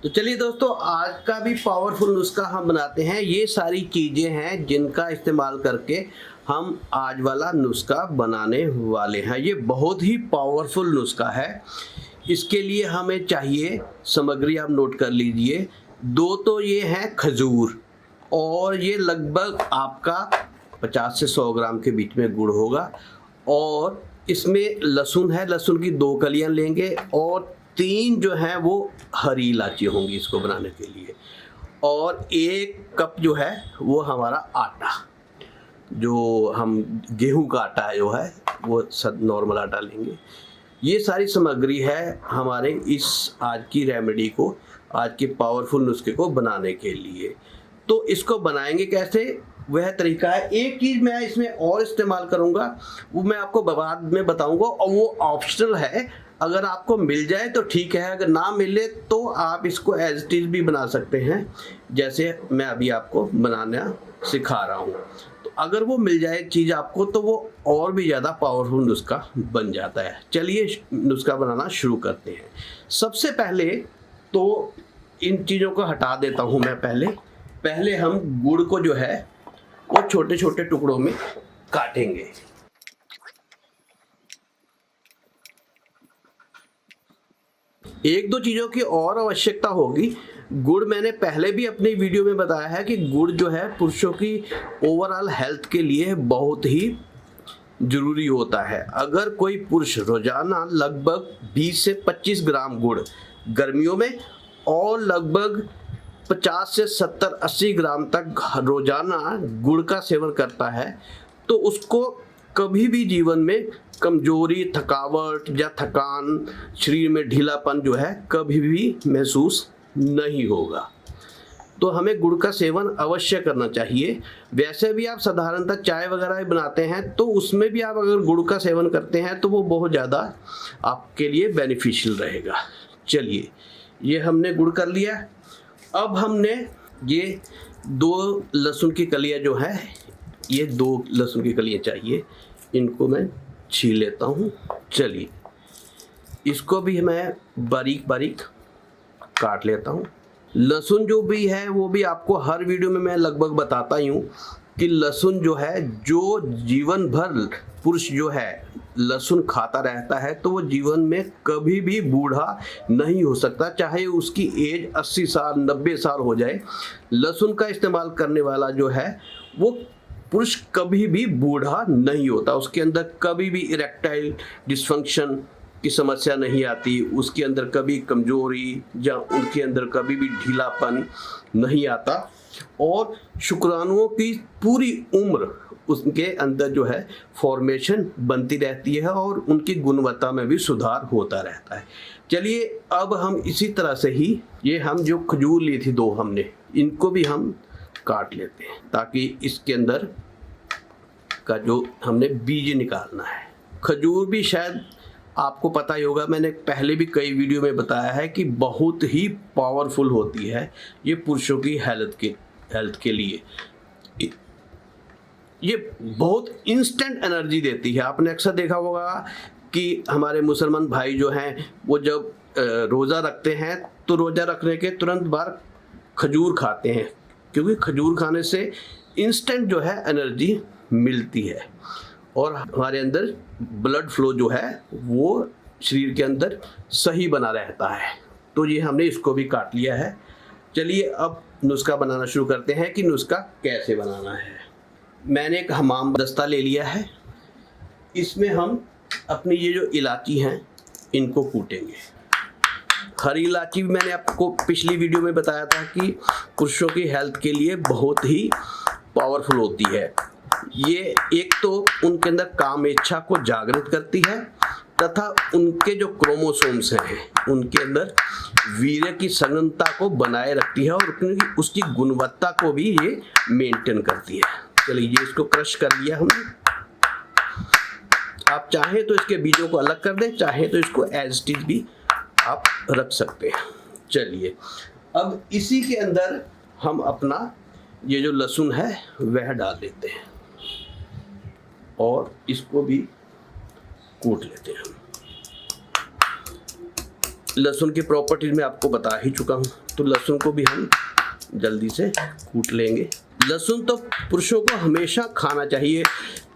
तो चलिए दोस्तों, आज का भी पावरफुल नुस्खा हम बनाते हैं। ये सारी चीज़ें हैं जिनका इस्तेमाल करके हम आज वाला नुस्खा बनाने वाले हैं। ये बहुत ही पावरफुल नुस्खा है। इसके लिए हमें चाहिए सामग्री, आप नोट कर लीजिए। 2 तो ये हैं खजूर, और ये लगभग आपका 50 से 100 ग्राम के बीच में गुड़ होगा। और इसमें लहसुन है, लहसुन की 2 कलियां लेंगे, और 3 जो हैं वो हरी इलायची होंगी इसको बनाने के लिए। और 1 कप जो है वो हमारा आटा, जो हम गेहूं का आटा है जो है वो सब नॉर्मल आटा लेंगे। ये सारी सामग्री है हमारे इस आज की रेमेडी को, आज के पावरफुल नुस्खे को बनाने के लिए। तो इसको बनाएंगे कैसे, वह तरीका है। एक चीज़ मैं इसमें और इस्तेमाल करूँगा, वो मैं आपको बाद में बताऊँगा, और वो ऑप्शनल है। अगर आपको मिल जाए तो ठीक है, अगर ना मिले तो आप इसको एज इट इज़ भी बना सकते हैं, जैसे मैं अभी आपको बनाना सिखा रहा हूँ। तो अगर वो मिल जाए चीज़ आपको, तो वो और भी ज़्यादा पावरफुल नुस्खा बन जाता है। चलिए नुस्खा बनाना शुरू करते हैं। सबसे पहले तो इन चीज़ों को हटा देता हूँ मैं। पहले हम गुड़ को जो है वो छोटे छोटे टुकड़ों में काटेंगे। एक दो चीज़ों की और आवश्यकता होगी। गुड़ मैंने पहले भी अपनी वीडियो में बताया है कि गुड़ जो है पुरुषों की ओवरऑल हेल्थ के लिए बहुत ही ज़रूरी होता है। अगर कोई पुरुष रोज़ाना लगभग 20 से 25 ग्राम गुड़ गर्मियों में, और लगभग 50 से 70-80 ग्राम तक रोज़ाना गुड़ का सेवन करता है, तो उसको कभी भी जीवन में कमजोरी, थकावट या थकान, शरीर में ढीलापन जो है कभी भी महसूस नहीं होगा। तो हमें गुड़ का सेवन अवश्य करना चाहिए। वैसे भी आप साधारणतः चाय वगैरह भी बनाते हैं, तो उसमें भी आप अगर गुड़ का सेवन करते हैं तो वो बहुत ज़्यादा आपके लिए बेनिफिशियल रहेगा। चलिए, ये हमने गुड़ कर लिया। अब हमने ये 2 लहसुन की कलियाँ जो है, ये 2 लहसुन की कलियाँ चाहिए, इनको मैं छील लेता हूँ। चलिए, इसको भी मैं बारीक बारीक काट लेता हूँ। लहसुन जो भी है वो भी आपको हर वीडियो में मैं लगभग बताता ही हूँ कि लहसुन जो है, जो जीवन भर पुरुष जो है लहसुन खाता रहता है, तो वो जीवन में कभी भी बूढ़ा नहीं हो सकता, चाहे उसकी एज 80 साल 90 साल हो जाए। लहसुन का इस्तेमाल करने वाला जो है वो पुरुष कभी भी बूढ़ा नहीं होता। उसके अंदर कभी भी इरेक्टाइल डिसफंक्शन की समस्या नहीं आती, उसके अंदर कभी कमजोरी या उनके अंदर कभी भी ढीलापन नहीं आता, और शुक्राणुओं की पूरी उम्र उसके अंदर जो है फॉर्मेशन बनती रहती है, और उनकी गुणवत्ता में भी सुधार होता रहता है। चलिए, अब हम इसी तरह से ही ये हम जो खजूर ली थी 2 हमने, इनको भी हम काट लेते हैं, ताकि इसके अंदर का जो हमने बीज निकालना है। खजूर भी शायद आपको पता ही होगा, मैंने पहले भी कई वीडियो में बताया है कि बहुत ही पावरफुल होती है ये पुरुषों की हेल्थ के लिए। ये बहुत इंस्टेंट एनर्जी देती है। आपने अक्सर देखा होगा कि हमारे मुसलमान भाई जो हैं वो जब रोज़ा रखते हैं, तो रोज़ा रखने के तुरंत बाद खजूर खाते हैं, क्योंकि खजूर खाने से इंस्टेंट जो है एनर्जी मिलती है, और हमारे अंदर ब्लड फ्लो जो है वो शरीर के अंदर सही बना रहता है। तो ये हमने इसको भी काट लिया है। चलिए, अब नुस्खा बनाना शुरू करते हैं कि नुस्खा कैसे बनाना है। मैंने एक हमाम दस्ता ले लिया है। इसमें हम अपनी ये जो इलायची हैं इनको कूटेंगे। हरी इलायची भी मैंने आपको पिछली वीडियो में बताया था कि पुरुषों की हेल्थ के लिए बहुत ही पावरफुल होती है। ये एक तो उनके अंदर काम इच्छा को जागृत करती है, तथा उनके जो क्रोमोसोम्स हैं उनके अंदर वीर्य की संघनता को बनाए रखती है, और उसकी गुणवत्ता को भी ये मेंटेन करती है। चलिए, ये इसको क्रश कर लिया हमने। आप चाहें तो इसके बीजों को अलग कर दें, चाहे तो इसको एज इट इज भी आप रख सकते हैं। चलिए, अब इसी के अंदर हम अपना ये जो लहसुन है वह डाल देते हैं, और इसको भी कूट लेते हैं। लहसुन की प्रॉपर्टीज मैं आपको बता ही चुका हूँ, तो लहसुन को भी हम जल्दी से कूट लेंगे। लहसुन तो पुरुषों को हमेशा खाना चाहिए,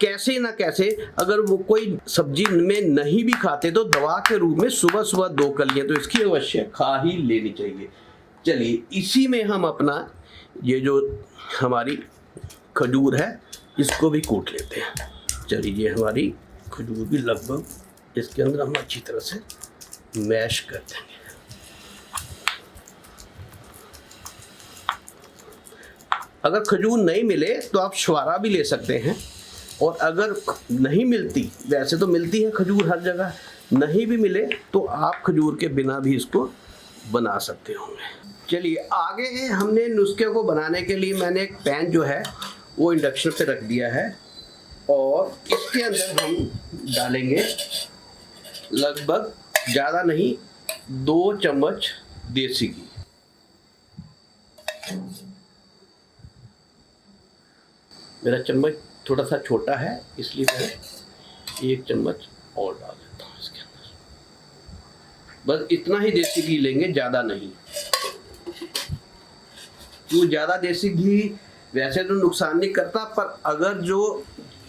कैसे ना कैसे। अगर वो कोई सब्जी में नहीं भी खाते तो दवा के रूप में सुबह सुबह 2 कलियां तो इसकी अवश्य खा ही लेनी चाहिए। चलिए इसी में हम अपना ये जो हमारी खजूर है इसको भी कूट लेते हैं। चलिए ये हमारी खजूर भी लगभग इसके अंदर हम अच्छी तरह से मैश कर देंगे। अगर खजूर नहीं मिले तो आप छुहारा भी ले सकते हैं, और अगर नहीं मिलती, वैसे तो मिलती है खजूर हर जगह, नहीं भी मिले तो आप खजूर के बिना भी इसको बना सकते होंगे। चलिए आगे हमने नुस्खे को बनाने के लिए मैंने एक पैन जो है वो इंडक्शन पे रख दिया है, और इसके अंदर हम डालेंगे लगभग ज़्यादा नहीं 2 चम्मच देसी घी। मेरा चम्मच थोड़ा सा छोटा है इसलिए मैं 1 चम्मच और डाल देता हूँ इसके अंदर। बस इतना ही देसी घी लेंगे, ज़्यादा नहीं। क्यों ज़्यादा देसी घी वैसे तो नुकसान नहीं करता, पर अगर जो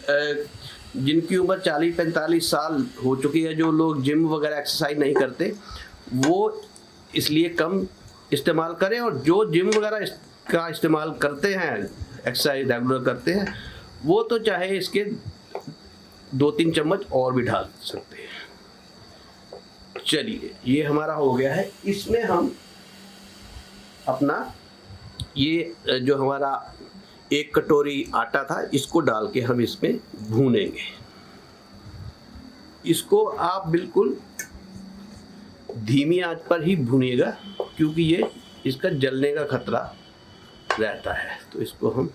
जिनकी उम्र 40-45 साल हो चुकी है, जो लोग जिम वगैरह एक्सरसाइज नहीं करते, वो इसलिए कम इस्तेमाल करें, और जो जिम वगैरह का इस्तेमाल करते हैं, एक्सरसाइज रेगुलर करते हैं, वो तो चाहे इसके 2-3 चम्मच और भी डाल सकते हैं। चलिए ये हमारा हो गया है। इसमें हम अपना ये जो हमारा 1 कटोरी आटा था इसको डाल के हम इसमें भूनेंगे। इसको आप बिल्कुल धीमी आंच पर ही भूनिएगा, क्योंकि ये इसका जलने का खतरा रहता है। तो इसको हम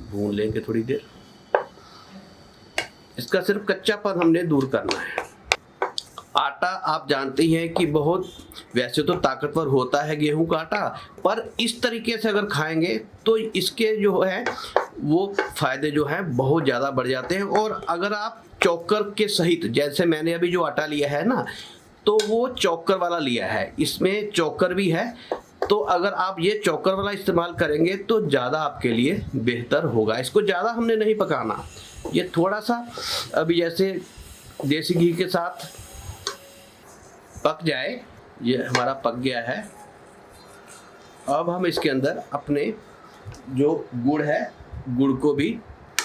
भून लेंगे थोड़ी देर। इसका सिर्फ कच्चापन हमने दूर करना है। आटा आप जानते ही हैं कि बहुत वैसे तो ताकतवर होता है गेहूं का आटा, पर इस तरीके से अगर खाएंगे तो इसके जो है वो फायदे जो है बहुत ज़्यादा बढ़ जाते हैं। और अगर आप चोकर के सहित, जैसे मैंने अभी जो आटा लिया है ना, तो वो चोकर वाला लिया है, इसमें चोकर भी है, तो अगर आप ये चोकर वाला इस्तेमाल करेंगे तो ज़्यादा आपके लिए बेहतर होगा। इसको ज़्यादा हमने नहीं पकाना, ये थोड़ा सा अभी जैसे देसी घी के साथ पक जाए। ये हमारा पक गया है। अब हम इसके अंदर अपने जो गुड़ है, गुड़ को भी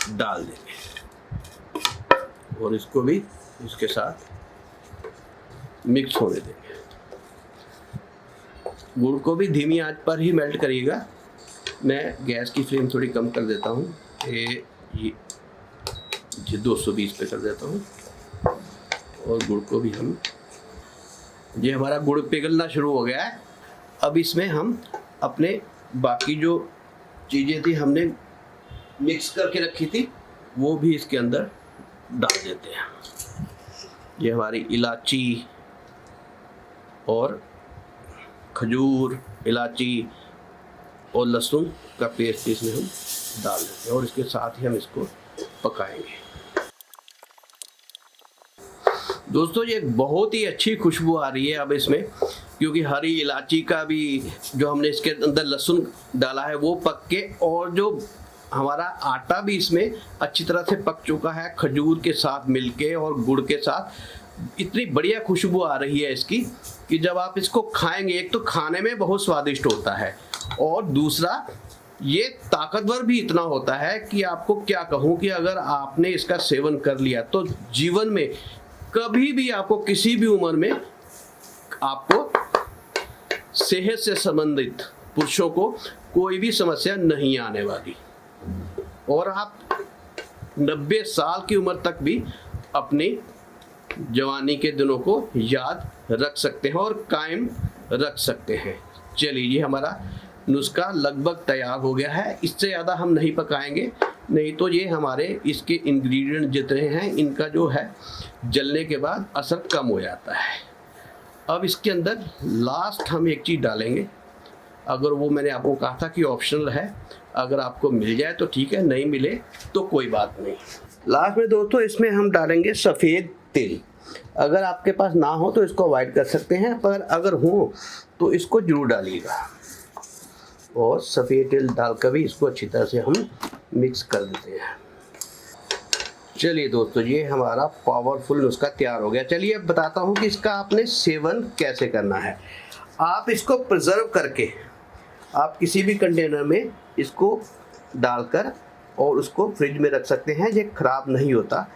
डाल देंगे और इसको भी इसके साथ मिक्स होने देंगे। गुड़ को भी धीमी आंच पर ही मेल्ट करिएगा। मैं गैस की फ्लेम थोड़ी कम कर देता हूँ, ये 220 पे कर देता हूँ। और गुड़ को भी हम, ये हमारा गुड़ पिघलना शुरू हो गया है। अब इसमें हम अपने बाकी जो चीज़ें थी हमने मिक्स करके रखी थी वो भी इसके अंदर डाल देते हैं। ये हमारी इलायची और खजूर, इलायची और लहसुन का पेस्ट इसमें हम डाल देते हैं और इसके साथ ही हम इसको पकाएंगे। दोस्तों ये बहुत ही अच्छी खुशबू आ रही है अब इसमें, क्योंकि हरी इलायची का भी जो हमने इसके अंदर लहसुन डाला है वो पक के, और जो हमारा आटा भी इसमें अच्छी तरह से पक चुका है खजूर के साथ मिलके और गुड़ के साथ। इतनी बढ़िया खुशबू आ रही है इसकी कि जब आप इसको खाएंगे, एक तो खाने में बहुत स्वादिष्ट होता है और दूसरा ये ताकतवर भी इतना होता है कि आपको क्या कहूँ कि अगर आपने इसका सेवन कर लिया तो जीवन में कभी भी आपको किसी भी उम्र में आपको सेहत से संबंधित पुरुषों को कोई भी समस्या नहीं आने वाली, और आप 90 साल की उम्र तक भी अपनी जवानी के दिनों को याद रख सकते हैं और कायम रख सकते हैं। चलिए ये हमारा नुस्खा लगभग तैयार हो गया है। इससे ज़्यादा हम नहीं पकाएंगे, नहीं तो ये हमारे इसके इंग्रेडिएंट जितने हैं इनका जो है जलने के बाद असर कम हो जाता है। अब इसके अंदर लास्ट हम एक चीज़ डालेंगे, अगर वो मैंने आपको कहा था कि ऑप्शनल है, अगर आपको मिल जाए तो ठीक है, नहीं मिले तो कोई बात नहीं। लास्ट में दोस्तों इसमें हम डालेंगे सफ़ेद तिल। अगर आपके पास ना हो तो इसको अवॉइड कर सकते हैं, पर अगर हो तो इसको जरूर डालिएगा। और सफ़ेद तिल डालकर भी इसको अच्छी तरह से हम मिक्स कर देते हैं। चलिए दोस्तों, ये हमारा पावरफुल नुस्खा तैयार हो गया। चलिए अब बताता हूँ कि इसका आपने सेवन कैसे करना है। आप इसको प्रिजर्व करके आप किसी भी कंटेनर में इसको डालकर और उसको फ्रिज में रख सकते हैं। ये ख़राब नहीं होता।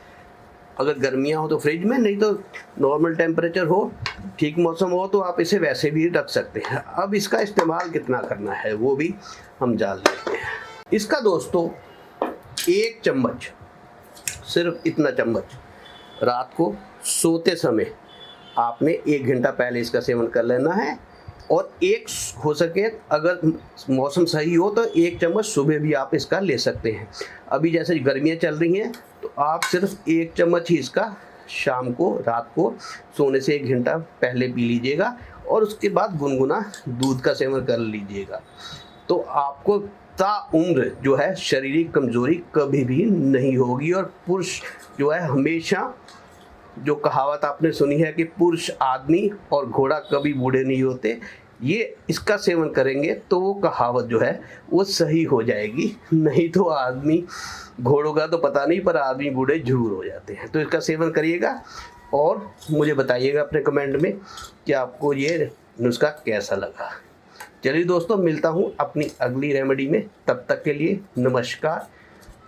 अगर गर्मियाँ हो तो फ्रिज में, नहीं तो नॉर्मल टेम्परेचर हो, ठीक मौसम हो तो आप इसे वैसे भी रख सकते हैं। अब इसका इस्तेमाल कितना करना है वो भी हम जान लेते हैं। इसका दोस्तों 1 चम्मच, सिर्फ इतना चम्मच रात को सोते समय आपने 1 घंटा पहले इसका सेवन कर लेना है। और एक हो सके अगर मौसम सही हो तो 1 चम्मच सुबह भी आप इसका ले सकते हैं। अभी जैसे गर्मियाँ चल रही हैं तो आप सिर्फ 1 चम्मच ही इसका शाम को, रात को सोने से 1 घंटा पहले पी लीजिएगा और उसके बाद गुनगुना दूध का सेवन कर लीजिएगा। तो आपको ताउम्र जो है शारीरिक कमजोरी कभी भी नहीं होगी। और पुरुष जो है हमेशा, जो कहावत आपने सुनी है कि पुरुष आदमी और घोड़ा कभी बूढ़े नहीं होते, ये इसका सेवन करेंगे तो वो कहावत जो है वो सही हो जाएगी। नहीं तो आदमी, घोड़ों का तो पता नहीं पर आदमी बूढ़े जरूर हो जाते हैं। तो इसका सेवन करिएगा और मुझे बताइएगा अपने कमेंट में कि आपको ये नुस्खा कैसा लगा। चलिए दोस्तों, मिलता हूँ अपनी अगली रेमेडी में। तब तक के लिए नमस्कार,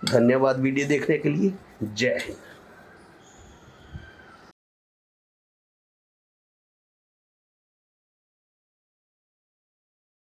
धन्यवाद वीडियो देखने के लिए। जय हिंद।